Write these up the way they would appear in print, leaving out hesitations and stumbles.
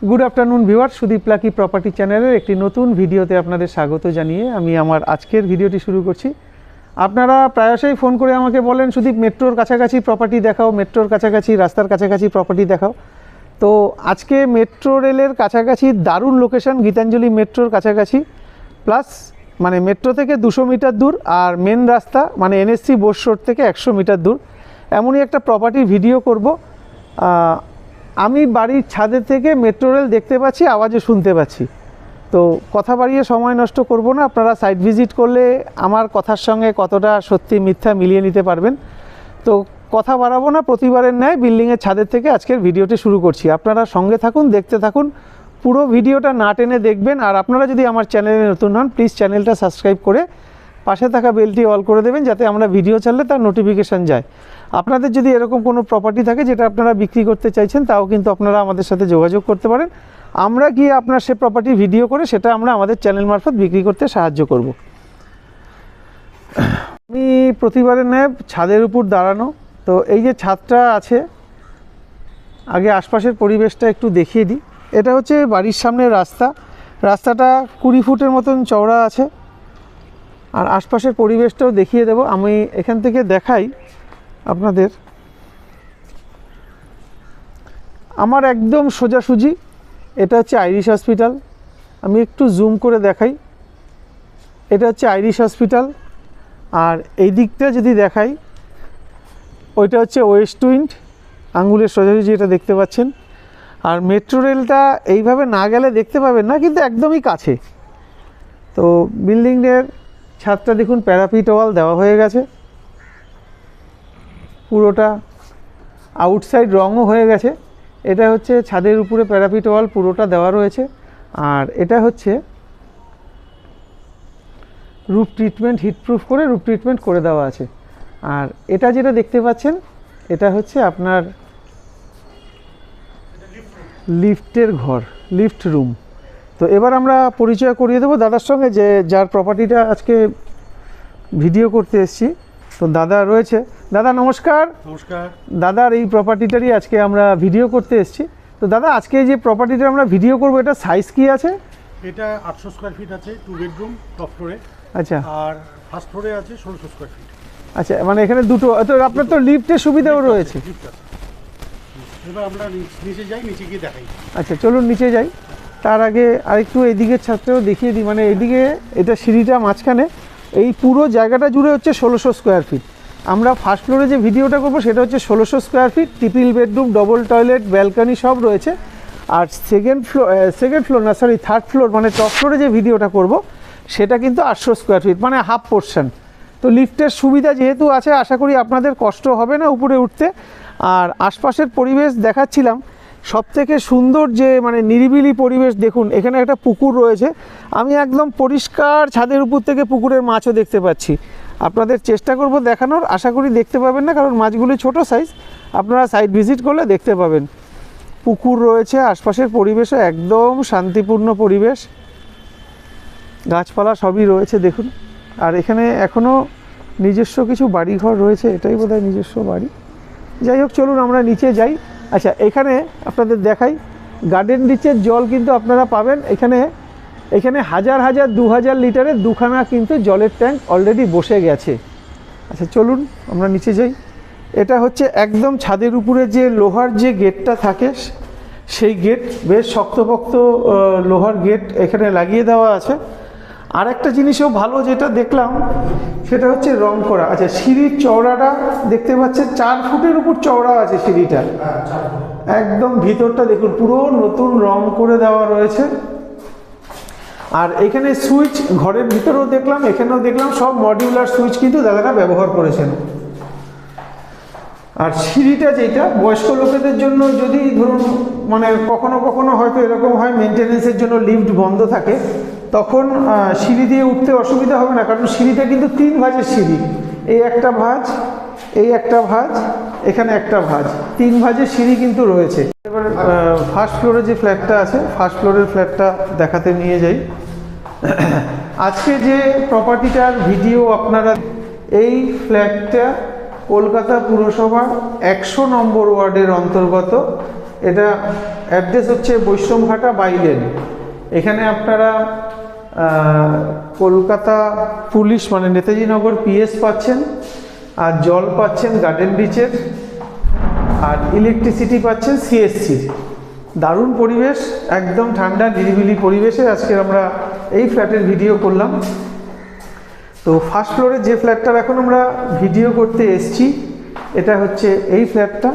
Good afternoon viewer, Sudip lucky property চ্যানেলের একটি নতুন ভিডিওতে আপনাদের স্বাগত জানিয়ে আমি আমার আজকের ভিডিওটি শুরু করছি। আপনারা প্রায়শই ফোন করে আমাকে বলেন, সুদীপ মেট্রোর কাছাকাছি প্রপার্টি দেখাও, মেট্রোর কাছাকাছি, রাস্তার কাছাকাছি প্রপার্টি দেখাও। তো আজকে মেট্রো রেলের কাছাকাছি দারুণ লোকেশন, গীতাঞ্জলি মেট্রোর কাছাকাছি, প্লাস মানে মেট্রো থেকে 200 মিটার দূর, আর মেন রাস্তা মানে এনএসসি বোস রোড থেকে 100 মিটার দূর, এমনই একটা প্রপার্টির ভিডিও করব। আমি বাড়ির ছাদের থেকে মেট্রো রেল দেখতে পাচ্ছি, আওয়াজও শুনতে পাচ্ছি। তো কথা বাড়িয়ে সময় নষ্ট করব না, আপনারা সাইট ভিজিট করলে আমার কথার সঙ্গে কতটা সত্যি মিথ্যা মিলিয়ে নিতে পারবেন। তো কথা বাড়াবো না, প্রতিবারের ন্যায় বিল্ডিংয়ের ছাদের থেকে আজকের ভিডিওটি শুরু করছি। আপনারা সঙ্গে থাকুন, দেখতে থাকুন, পুরো ভিডিওটা না টেনে দেখবেন। আর আপনারা যদি আমার চ্যানেলে নতুন হন, প্লিজ চ্যানেলটা সাবস্ক্রাইব করে পাশে থাকা বেলটি অল করে দেবেন, যাতে আমরা ভিডিও ছাড়লে তার নোটিফিকেশান যায়। আপনাদের যদি এরকম কোনো প্রপার্টি থাকে যেটা আপনারা বিক্রি করতে চাইছেন, তাও কিন্তু আপনারা আমাদের সাথে যোগাযোগ করতে পারেন। আমরা গিয়ে আপনার সে প্রপার্টি ভিডিও করে সেটা আমরা আমাদের চ্যানেল মারফত বিক্রি করতে সাহায্য করব। আমি প্রতিবারের ন্যায় ছাদের উপর দাঁড়ানো। তো এই যে ছাদটা আছে, আগে আশপাশের পরিবেশটা একটু দেখিয়ে দিই। এটা হচ্ছে বাড়ির সামনের রাস্তা। রাস্তাটা 20 ফুটের মতন চওড়া আছে, আর আশপাশের পরিবেশটাও দেখিয়ে দেব। আমি এখান থেকে দেখাই আপনাদের, আমার একদম সোজাসুজি এটা হচ্ছে আইরিশ হসপিটাল। আমি একটু জুম করে দেখাই, এটা হচ্ছে আইরিশ হসপিটাল। আর এই দিকটা যদি দেখাই, ওইটা হচ্ছে ওয়েস্ট উইন্ড, আঙ্গুলের সোজাসুজি এটা দেখতে পাচ্ছেন। আর মেট্রো রেলটা এইভাবে না গেলে দেখতে পাবেন না, কিন্তু একদমই কাছে। তো বিল্ডিংয়ের ছাদটা দেখুন, প্যারাপিট ওয়াল দেওয়া হয়ে গেছে, পুরোটা আউটসাইড রঙও হয়ে গেছে। এটা হচ্ছে ছাদের উপরে প্যারাপিট ওয়াল পুরোটা দেওয়া রয়েছে। আর এটা হচ্ছে রুফ ট্রিটমেন্ট, হিটপ্রুফ করে রুফ ট্রিটমেন্ট করে দেওয়া আছে। আর এটা যেটা দেখতে পাচ্ছেন, এটা হচ্ছে আপনার লিফটের ঘর, লিফট রুম। তো এবার আমরা পরিচয় করিয়ে দেবো দাদার সঙ্গে, যে যার প্রপার্টিটা আজকে ভিডিও করতে এসেছি। তো দাদা রয়েছে। দাদা নমস্কার। নমস্কার। দাদার এই প্রপার্টিটারই আজকে আমরা ভিডিও করতে এসেছি। তো দাদা, আজকে যে প্রপার্টিটা আমরা ভিডিও করব, এটা সাইজ কি আছে? এটা 800 স্কোয়ার ফিট আছে, 2 বেডরুম টপ ফ্লোরে। আচ্ছা। আর ফার্স্ট ফ্লোরে আছে 1600 স্কোয়ার ফিট। আচ্ছা, মানে এখানে দুটো, তো আপনার তো লিফটের সুবিধাও রয়েছে। এবার আমরা নিচে যাই, নিচে গিয়ে দেখাই। আচ্ছা, চলুন নিচে যাই। তার আগে আরেকটু এদিকের ছাদটাও দেখিয়ে দিই। মানে এদিকে এটা সিঁড়িটা মাঝখানে, এই পুরো জায়গাটা জুড়ে হচ্ছে 1600 স্কোয়ার ফিট। আমরা ফার্স্ট ফ্লোরে যে ভিডিওটা করবো সেটা হচ্ছে 1600 square feet, triple bedroom, double toilet, balcony সব রয়েছে। আর থার্ড ফ্লোর মানে টপ ফ্লোরে যে ভিডিওটা করব সেটা কিন্তু 800 স্কোয়ার ফিট, মানে হাফ পোর্শন। তো লিফটের সুবিধা যেহেতু আছে, আশা করি আপনাদের কষ্ট হবে না উপরে উঠতে। আর আশপাশের পরিবেশ দেখাচ্ছিলাম, সবথেকে সুন্দর যে মানে নিরিবিলি পরিবেশ। দেখুন, এখানে একটা পুকুর রয়েছে, আমি একদম পরিষ্কার ছাদের উপর থেকে পুকুরের মাছও দেখতে পাচ্ছি। আপনাদের চেষ্টা করব দেখানোর, আশা করি দেখতে পাবেন না, কারণ মাছগুলি ছোট সাইজ। আপনারা সাইট ভিজিট করলে দেখতে পাবেন। পুকুর রয়েছে, আশপাশের পরিবেশও একদম শান্তিপূর্ণ পরিবেশ, গাছপালা সবই রয়েছে দেখুন। আর এখানে এখনও নিজস্ব কিছু বাড়িঘর রয়েছে, এটাই বোধহয় নিজস্ব বাড়ি। যাই হোক, চলুন আমরা নিচে যাই। আচ্ছা, এখানে আপনাদের দেখাই, গার্ডেন রিচের জল কিন্তু আপনারা পাবেন এখানে। এখানে 2000 লিটারের দুখানা কিন্তু জলের ট্যাঙ্ক অলরেডি বসে গেছে। আচ্ছা, চলুন আমরা নিচে যাই। এটা হচ্ছে একদম ছাদের উপরে যে লোহার যে গেটটা থাকে, সেই গেট, বেশ শক্তপোক্ত লোহার গেট এখানে লাগিয়ে দেওয়া আছে। আর একটা জিনিসও ভালো যেটা দেখলাম, সেটা হচ্ছে রং করা। আচ্ছা, সিঁড়ির চওড়াটা দেখতে পাচ্ছেন, 4 ফুটের উপর চওড়া আছে সিঁড়িটা। একদম ভিতরটা দেখুন, পুরো নতুন রং করে দেওয়া রয়েছে। আর এখানে সুইচ ঘরের ভিতরেও দেখলাম, এখানেও দেখলাম, সব মডিউলার সুইচ কিন্তু দাদারা ব্যবহার করেছেন। আর সিঁড়িটা যেটা বয়স্ক লোকেদের জন্য, যদি ধরুন মানে কখনো কখনো হয়তো এরকম হয় মেনটেনেন্সের জন্য লিফট বন্ধ থাকে, তখন সিঁড়ি দিয়ে উঠতে অসুবিধা হবে না, কারণ সিঁড়িটা কিন্তু 3 ভাঁজের সিঁড়ি। এই একটা ভাঁজ, এই একটা ভাঁজ, এখানে একটা ভাঁজ, 3 ভাঁজের সিঁড়ি কিন্তু রয়েছে। এবার ফার্স্ট ফ্লোরে যে ফ্ল্যাটটা আছে, ফার্স্ট ফ্লোরের ফ্ল্যাটটা দেখাতে নিয়ে যাই। আজকে যে প্রপার্টিটার ভিডিও আপনারা, এই ফ্ল্যাটটা কলকাতা পুরসভা 100 নম্বর ওয়ার্ডের অন্তর্গত। এটা অ্যাড্রেস হচ্ছে বৈষ্ণবঘাটা বাইলেন। এখানে আপনারা কলকাতা পুলিশ মানে নেতাজি নগর পিএস পাচ্ছেন, আর জল পাচ্ছেন গার্ডেন রিচের, আর ইলেকট্রিসিটি পাচ্ছেন সিএসসির। দারুণ পরিবেশ, একদম ঠান্ডা নিরিবিলি পরিবেশে আজকে আমরা এই ফ্ল্যাটের ভিডিও করলাম। তো ফার্স্ট ফ্লোরে যে ফ্ল্যাটটার এখন আমরা ভিডিও করতে এসছি, এটা হচ্ছে এই ফ্ল্যাটটা।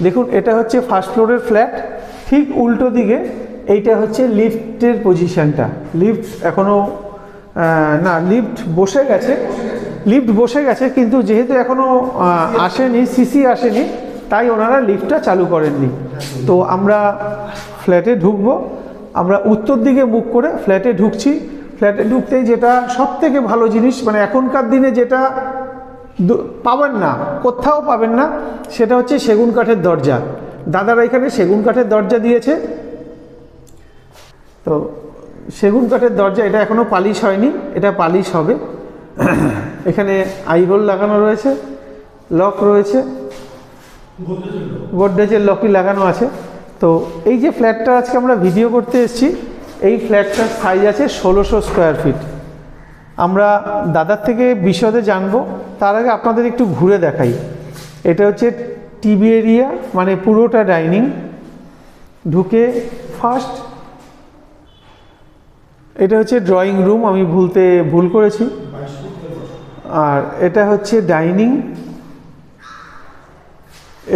দেখুন, এটা হচ্ছে ফার্স্ট ফ্লোরের ফ্ল্যাট। ঠিক উল্টো দিকে এইটা হচ্ছে লিফটের পজিশনটা। লিফট এখনও না, লিফট বসে গেছে, কিন্তু যেহেতু এখনও আসেনি, সিসি আসেনি, তাই ওনারা লিফটটা চালু করেননি। তো আমরা ফ্ল্যাটে ঢুকবো। আমরা উত্তর দিকে মুখ করে ফ্ল্যাটে ঢুকছি। ফ্ল্যাটে ঢুকতেই যেটা সব থেকে ভালো জিনিস, মানে এখনকার দিনে যেটা পাবেন না, কোথাও পাবেন না, সেটা হচ্ছে সেগুন কাঠের দরজা। দাদারা এখানে সেগুন কাঠের দরজা দিয়েছে। তো সেগুন কাঠের দরজা, এটা এখনও পালিশ হয়নি, এটা পালিশ হবে। এখানে আইহোল লাগানো রয়েছে, লক রয়েছে, গোদরেজের লকই লাগানো আছে। তো এই যে ফ্ল্যাটটা আজকে আমরা ভিডিও করতে এসেছি, এই ফ্ল্যাটটার সাইজ আছে 1600 স্কোয়ার ফিট। আমরা দাদার থেকে বিশদে জানবো, তার আগে আপনাদের একটু ঘুরে দেখাই। এটা হচ্ছে টিভি এরিয়া, মানে পুরোটা ডাইনিং। ঢুকে ফার্স্ট এটা হচ্ছে ড্রয়িং রুম, আমি ভুল করেছি। আর এটা হচ্ছে ডাইনিং,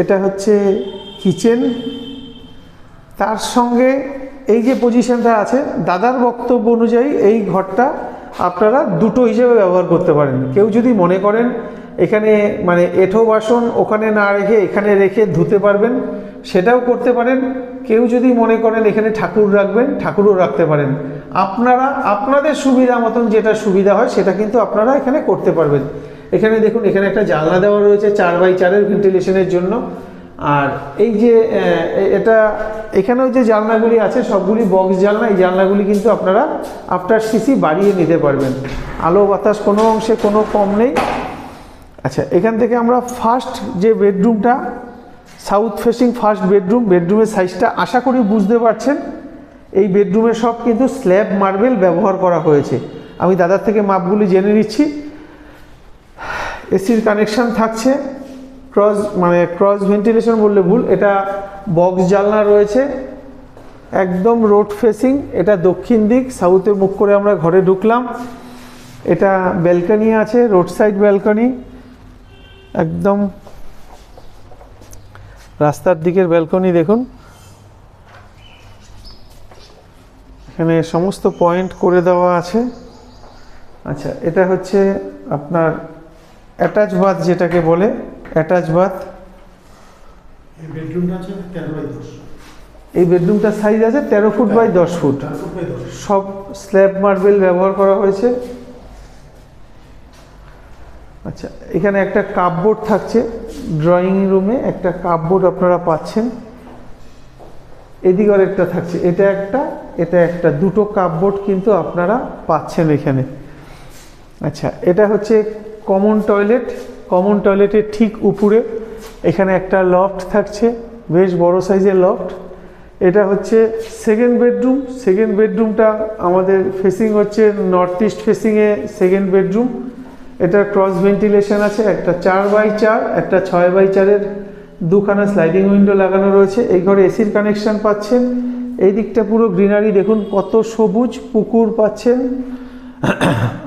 এটা হচ্ছে কিচেন। তার সঙ্গে এই যে পজিশনটা আছে, দাদার বক্তব্য অনুযায়ী এই ঘরটা আপনারা দুটো হিসেবে ব্যবহার করতে পারেন। কেউ যদি মনে করেন এখানে মানে এঁঠো বাসন ওখানে না রেখে এখানে রেখে ধুতে পারবেন, সেটাও করতে পারেন। কেউ যদি মনে করেন এখানে ঠাকুর রাখবেন, ঠাকুরও রাখতে পারেন। আপনারা আপনাদের সুবিধা মতন যেটা সুবিধা হয় সেটা কিন্তু আপনারা এখানে করতে পারবেন। এখানে দেখুন, এখানে একটা জানলা দেওয়া রয়েছে 4x4-এর ভেন্টিলেশনের জন্য। আর এই যে এটা এখানেও যে জানলাগুলি আছে সবগুলি বক্স জানলা। এই জানলাগুলি কিন্তু আপনারা আফটার সিসি বাড়িয়ে নিতে পারবেন। আলো বাতাস কোনো অংশে কোনো কম নেই। আচ্ছা, এখান থেকে আমরা ফার্স্ট যে বেডরুমটা, সাউথ ফেসিং ফার্স্ট বেডরুমের সাইজটা আশা করি বুঝতে পারছেন। এই বেডরুমে সব কিন্তু স্ল্যাব মার্বেল ব্যবহার করা হয়েছে। আমি দাদার থেকে মাপগুলি জেনে নিচ্ছি। এসির কানেকশান থাকছে, ক্রস ভেন্টিলেশন বললে ভুল, এটা বক্স জানলা রয়েছে, একদম রোড ফেসিং। এটা দক্ষিণ দিক, সাউথে মুখ করে আমরা ঘরে ঢুকলাম। এটা ব্যালকনি আছে, রোড সাইড ব্যালকনি, একদম রাস্তার দিকের ব্যালকনি। দেখুন, এখানে সমস্ত পয়েন্ট করে দেওয়া আছে। আচ্ছা, এটা হচ্ছে আপনার অ্যাটাচ বাথ, যেটাকে বলে অ্যাটাচ বাথ। এই বেডরুমটা আছে 13x10। এই বেডরুমটার সাইজ আছে 13 ফুট বাই 10 ফুট। সব স্ল্যাব মার্বেল ব্যবহার করা হয়েছে। আচ্ছা, এখানে একটা কাপবোর্ড থাকছে, ড্রয়িং রুমে একটা কাপবোর্ড আপনারা পাচ্ছেন। এদিকে আরেকটা থাকছে, এটা একটা দুটো কাপবোর্ড কিন্তু আপনারা পাচ্ছেন এখানে। আচ্ছা, এটা হচ্ছে কমন টয়লেটের ঠিক উপরে এখানে একটা লফট থাকছে, বেশ বড় সাইজের লফট। এটা হচ্ছে সেকেন্ড বেডরুমটা আমাদের ফেসিং হচ্ছে নর্থ ইস্ট ফেসিংয়ে সেকেন্ড বেডরুম। এটা ক্রস ভেন্টিলেশন আছে, একটা 4x4, একটা 6x4-এর দুখানা স্লাইডিং উইন্ডো লাগানো রয়েছে। এই ঘরে এসির কানেকশন পাচ্ছেন। এই দিকটা পুরো গ্রিনারি, দেখুন কত সবুজ, পুকুর পাচ্ছেন।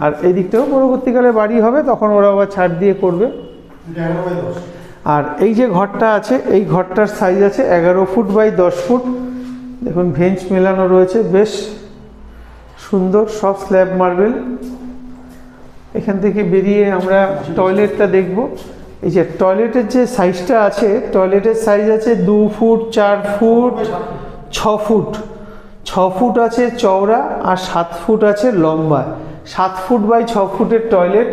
আর এই দিকটাও পরবর্তীকালে বাড়ি হবে, তখন ওরা আবার ছাড় দিয়ে করবে। আর এই যে ঘরটা আছে, এই ঘরটার সাইজ আছে 11 ফুট বাই 10 ফুট। দেখুন ভেঞ্চ মেলানো রয়েছে, বেশ সুন্দর, সব স্ল্যাব মার্বেল। এখান থেকে বেরিয়ে আমরা টয়লেটটা দেখব। এই যে টয়লেটের যে সাইজটা আছে, টয়লেটের সাইজ আছে 2 ফুট, 4 ফুট, 6 ফুট। 6 ফুট আছে চওড়া, আর 7 ফুট আছে লম্বা। 7 ফুট বাই 6 ফুটের টয়লেট,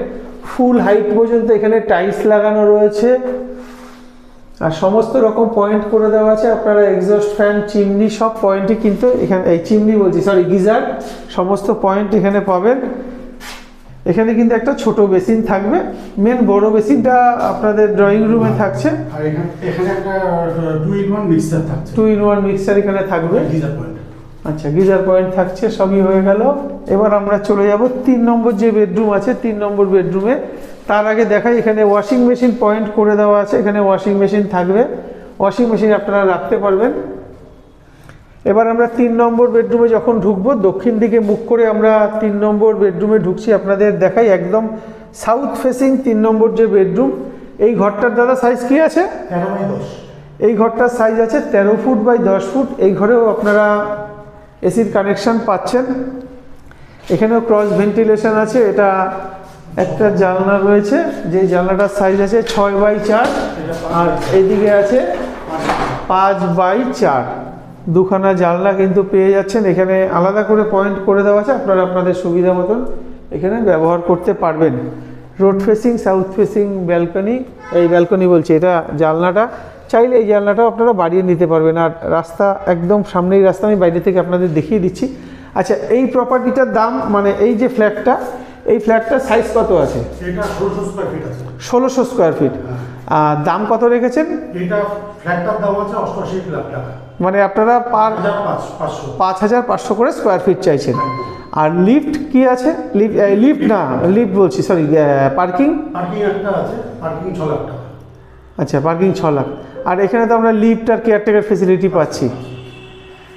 ফুল হাইট পর্যন্ত এখানে টাইলস লাগানো রয়েছে। আর সমস্ত রকম পয়েন্ট করে দেওয়া আছে। আপনারা এক্সস্ট ফ্যান, চিমনি সব পয়েন্টই কিন্তু এখানে, এই চিমনি বলছি, সরি, গিজার, সমস্ত পয়েন্ট এখানে পাবেন। এখানে কিন্তু একটা ছোট বেসিন থাকবে, মেন বড় বেসিনটা আপনাদের ড্রয়িং রুমে থাকছে। আর এখানে একটা 2-in-1 মিক্সার থাকছে। 2-in-1 মিক্সার এখানে থাকবে। Geyser point. আচ্ছা, গিজার পয়েন্ট থাকছে, সবই হয়ে গেল। এবার আমরা চলে যাব 3 নম্বর যে বেডরুম আছে, 3 নম্বর বেডরুমে। তার আগে দেখাই, এখানে ওয়াশিং মেশিন পয়েন্ট করে দেওয়া আছে, এখানে ওয়াশিং মেশিন থাকবে, ওয়াশিং মেশিন আপনারা রাখতে পারবেন। এবার আমরা 3 নম্বর বেডরুমে যখন ঢুকবো, দক্ষিণ দিকে মুখ করে আমরা 3 নম্বর বেডরুমে ঢুকছি। আপনাদের দেখাই একদম সাউথ ফেসিং 3 নম্বর যে বেডরুম। এই ঘরটার দাদা সাইজ কি আছে? 13x10। এই ঘরটার সাইজ আছে 13 ফুট বাই 10 ফুট। এই ঘরেও আপনারা এসির কানেকশন পাচ্ছেন। এখানেও ক্রস ভেন্টিলেশন আছে। এটা একটা জানলা রয়েছে, যে জানলাটার সাইজ আছে 6x4, আর এইদিকে আছে 5x4। দুখানা জানলা কিন্তু পেয়ে যাচ্ছেন। এখানে আলাদা করে পয়েন্ট করে দেওয়া আছে, আপনারা আপনাদের সুবিধা মতন এখানে ব্যবহার করতে পারবেন। Road facing, south facing balcony, এই ব্যালকনি বলছি, এটা জানলাটা চাইলে এই জানলাটাও আপনারা বাড়িয়ে নিতে পারবেন। আর রাস্তা একদম সামনেই রাস্তা, আমি বাইরে থেকে আপনাদের দেখিয়ে দিচ্ছি। আচ্ছা, এই প্রপার্টিটার দাম, মানে এই যে ফ্ল্যাটটা, এই ফ্ল্যাটটার সাইজ কত আছে? এটা 1600 স্কয়ার ফিট আছে। 1600 স্কোয়ার ফিট। দাম কত রেখেছেন? এটা ফ্ল্যাটটার দাম আছে 88 লাখ টাকা। মানে আপনারা 5,500 করে স্কোয়ার ফিট চাইছেন। আর লিফট কি আছে? লিফট না, লিফট বলছি, সরি, পার্কিং। পার্কিং একটা আছে, পার্কিং 6 লাখ টাকা। আচ্ছা, পার্কিং 6 লাখ। আর এখানে তো আমরা লিফট আর কেয়ারটেকার ফেসিলিটি পাচ্ছি।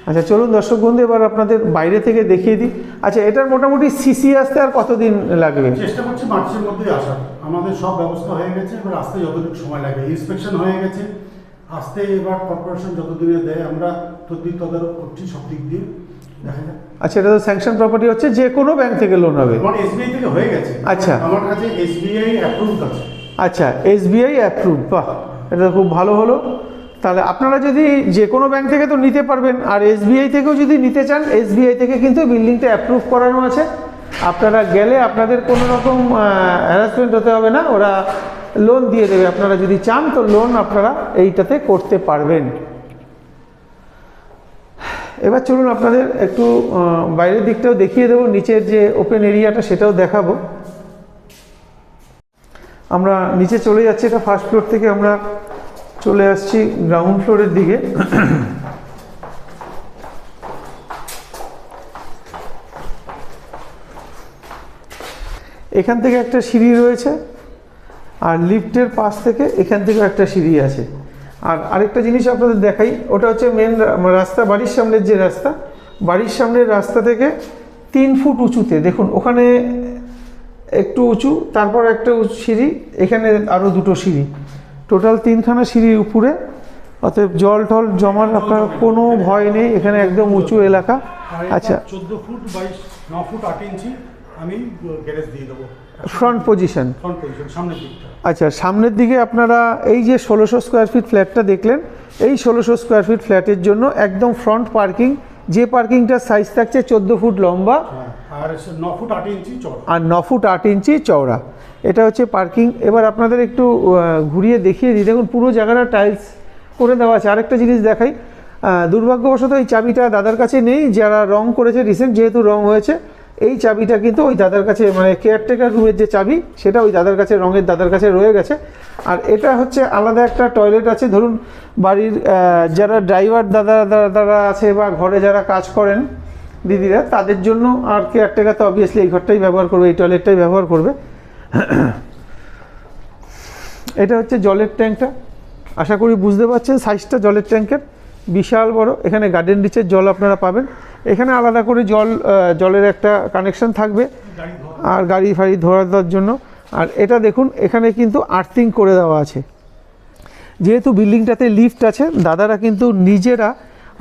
আচ্ছা, চলুন দর্শক বন্ধু, এবার আপনাদের বাইরে থেকে দেখিয়ে দিই। আচ্ছা, এটার মোটামুটি সিসি আসতে আর কতদিন লাগবে? চেষ্টা করছি মার্চের মধ্যেই আসার। আমাদের সব ব্যবস্থা হয়ে গেছে, এবার আসতে যতটুকু সময় লাগে। ইন্সপেকশন হয়ে গেছে, আসতে এবার কর্পোরেশন যতদিনে দেয় আমরা তদারক করছি সব দিক দিয়ে, দেখা যাক। আচ্ছা, এটা তো স্যাংশন প্রপার্টি হচ্ছে, যে কোনো ব্যাংক থেকে লোন হবে? আমার এসবিআই থেকে হয়ে গেছে। আচ্ছা, আমার কাছে এসবিআই অ্যাপ্রুভড আছে। আচ্ছা, এসবিআই অ্যাপ্রুভ, বাহ, এটা খুব ভালো হলো। তাহলে আপনারা যদি যে কোনো ব্যাংক থেকে তো নিতে পারবেন, আর এসবিআই থেকেও যদি নিতে চান, এসবিআই থেকে কিন্তু বিল্ডিংটা অ্যাপ্রুভ করানো আছে। আপনারা গেলে আপনাদের কোনো রকম হ্যারাসমেন্ট হতে হবে না, ওরা লোন দিয়ে দেবে। আপনারা যদি চান তো লোন আপনারা এইটাতে করতে পারবেন। এবার চলুন আপনাদের একটু বাইরের দিকটাও দেখিয়ে দেবো, নিচের যে ওপেন এরিয়াটা সেটাও দেখাবো। আমরা নিচে চলে যাচ্ছি, এটা ফার্স্ট ফ্লোর থেকে আমরা চলে আসছি গ্রাউন্ড ফ্লোরের দিকে। এখান থেকে একটা সিঁড়ি রয়েছে, আর লিফটের পাশ থেকে এখান থেকেও একটা সিঁড়ি আছে। আর আরেকটা জিনিস আপনাদের দেখাই, ওটা হচ্ছে মেন রাস্তা, বাড়ির সামনের যে রাস্তা, বাড়ির সামনের রাস্তা থেকে 3 ফুট উঁচুতে, দেখুন ওখানে একটু উঁচু, তারপর একটা সিঁড়ি, এখানে আরও 2টো সিঁড়ি, টোটাল 3খানা সিঁড়ির উপরে। অতএব জল টল জমার আপনার কোনো ভয় নেই, এখানে একদম উঁচু এলাকা। আচ্ছা, 14 ফুট বাই 9 ফুট 8 ইঞ্চি আমি গ্যারেজ দিয়ে দেবো। ফ্রন্ট পজিশন, সামনের দিকটা। আচ্ছা, সামনের দিকে আপনারা এই যে 1600 স্কোয়ার ফিট ফ্ল্যাটটা দেখলেন, এই 1600 স্কোয়ার ফিট ফ্ল্যাটের জন্য একদম ফ্রন্ট পার্কিং, যে পার্কিংটার সাইজ থাকছে 14 ফুট লম্বা আর 9 ফুট 8 ইঞ্চি চওড়া, আর 9 ফুট 8 ইঞ্চি চওড়া। এটা হচ্ছে পার্কিং। এবার আপনাদের একটু ঘুরিয়ে দেখিয়ে দিই, দেখুন পুরো জায়গাটা টাইলস করে দেওয়া আছে। আরেকটা জিনিস দেখাই, দুর্ভাগ্যবশত এই চাবিটা দাদার কাছে নেই, যারা রং করেছে রিসেন্ট, যেহেতু রং হয়েছে, এই চাবিটা কিন্তু ওই দাদার কাছে, মানে কেয়ারটেকার রুমের যে চাবি, সেটা ওই দাদার কাছে, রঙের দাদার কাছে রয়ে গেছে। আর এটা হচ্ছে আলাদা একটা টয়লেট আছে। ধরুন বাড়ির যারা ড্রাইভার দাদারা আছে বা ঘরে যারা কাজ করেন দিদিরা, তাদের জন্য, আর কেয়ারটেকার তো অবভিয়াসলি এই ঘরটাই ব্যবহার করবে, এই টয়লেটটাই ব্যবহার করবে। এটা হচ্ছে জলের ট্যাঙ্কটা, আশা করি বুঝতে পারছেন সাইজটা জলের ট্যাঙ্কের, বিশাল বড়। এখানে গার্ডেন রিচের জল আপনারা পাবেন। এখানে আলাদা করে জলের একটা কানেকশন থাকবে, আর গাড়ি ফাড়ি ধরার জন্য। আর এটা দেখুন, এখানে কিন্তু আর্থিং করে দেওয়া আছে। যেহেতু বিল্ডিংটাতে লিফট আছে, দাদারা কিন্তু নিজেরা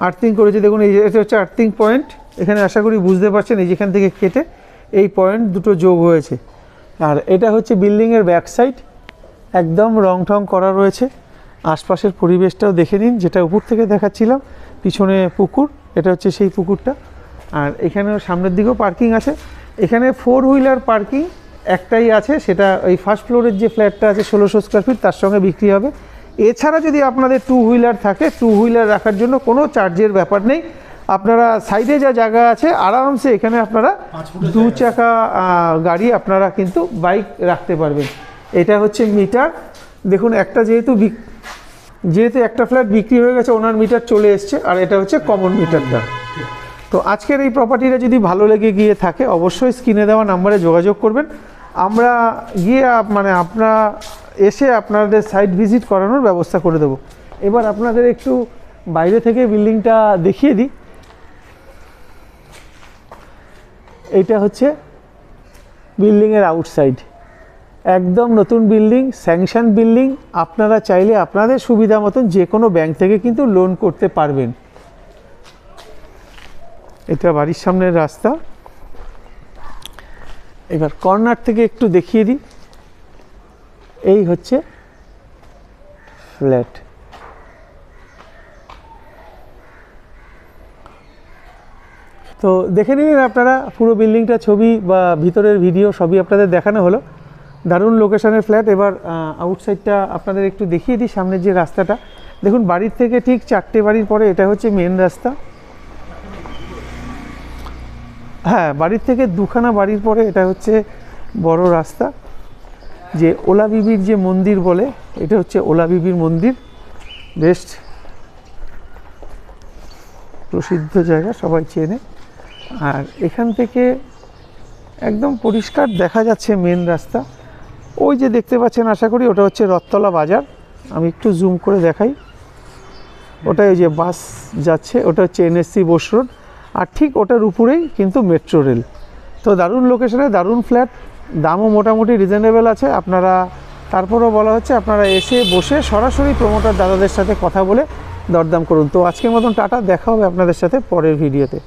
আর্থিং করেছে। দেখুন, এটা হচ্ছে আর্থিং পয়েন্ট। এখানে আশা করি বুঝতে পারছেন, এই যেখান থেকে কেটে এই পয়েন্ট দুটো যোগ হয়েছে। আর এটা হচ্ছে বিল্ডিংয়ের ব্যাক সাইড, একদম রং টং করা রয়েছে। আশপাশের পরিবেশটাও দেখে নিন, যেটা উপর থেকে দেখাচ্ছিলাম, পিছনে পুকুর, এটা হচ্ছে সেই পুকুরটা। আর এখানেও সামনের দিকেও পার্কিং আছে। এখানে 4 হুইলার পার্কিং একটাই আছে, সেটা ওই ফার্স্ট ফ্লোরের যে ফ্ল্যাটটা আছে 1600 স্কোয়ার ফিট, তার সঙ্গে বিক্রি হবে। এছাড়া যদি আপনাদের 2 হুইলার থাকে, 2 হুইলার রাখার জন্য কোনো চার্জের ব্যাপার নেই। আপনারা সাইডে যা জায়গা আছে আরামসে এখানে আপনারা 5 ফুটের 2 জায়গা চাকা গাড়ি আপনারা কিন্তু বাইক রাখতে পারবেন। এটা হচ্ছে মিটার। দেখুন একটা যেহেতু একটা ফ্ল্যাট বিক্রি হয়ে গেছে, ওনার মিটার চলে এসছে, আর এটা হচ্ছে কমন মিটারটা। তো আজকের এই প্রপার্টিটা যদি ভালো লেগে গিয়ে থাকে অবশ্যই স্ক্রিনে দেওয়া নাম্বারে যোগাযোগ করবেন। আমরা গিয়ে আপনারা এসে আপনাদের সাইট ভিজিট করানোর ব্যবস্থা করে দেবো। এবার আপনাদের একটু বাইরে থেকে বিল্ডিংটা দেখিয়ে দিই। এইটা হচ্ছে বিল্ডিংয়ের আউটসাইড, একদম নতুন বিল্ডিং, স্যাংশন বিল্ডিং। আপনারা চাইলে আপনাদের সুবিধা মতন যে কোনো ব্যাংক থেকে কিন্তু লোন করতে পারবেন। এটা বাড়ির সামনের রাস্তা। এবার কর্নার থেকে একটু দেখিয়ে দিই, এই হচ্ছে ফ্ল্যাট। তো দেখে নিন আপনারা পুরো বিল্ডিংটা, ছবি বা ভিতরের ভিডিও সবই আপনাদের দেখানো হলো। দারুণ লোকেশনের ফ্ল্যাট। এবার আউটসাইডটা আপনাদের একটু দেখিয়ে দিই। সামনের যে রাস্তাটা দেখুন, বাড়ির থেকে ঠিক 4টে বাড়ির পরে এটা হচ্ছে মেন রাস্তা। হ্যাঁ, বাড়ির থেকে 2খানা বাড়ির পরে এটা হচ্ছে বড় রাস্তা। যে ওলা বিবির যে মন্দির বলে, এটা হচ্ছে ওলা বিবির মন্দির, বেস্ট প্রসিদ্ধ জায়গা, সবাই চেনে। আর এখান থেকে একদম পরিষ্কার দেখা যাচ্ছে মেন রাস্তা। ওই যে দেখতে পাচ্ছেন, আশা করি ওটা হচ্ছে রথতলা বাজার। আমি একটু জুম করে দেখাই, ওটা ওই যে বাস যাচ্ছে, ওটা হচ্ছে NSC বোস রোড, আর ঠিক ওটার উপরেই কিন্তু মেট্রো রেল। তো দারুণ লোকেশনে, দারুণ ফ্ল্যাট, দামও মোটামুটি রিজনেবল আছে। আপনারা তারপরেও বলা হচ্ছে আপনারা এসে বসে সরাসরি প্রমোটার দাদাদের সাথে কথা বলে দরদাম করুন। তো আজকের মতন টাটা, দেখা হবে আপনাদের সাথে পরের ভিডিওতে।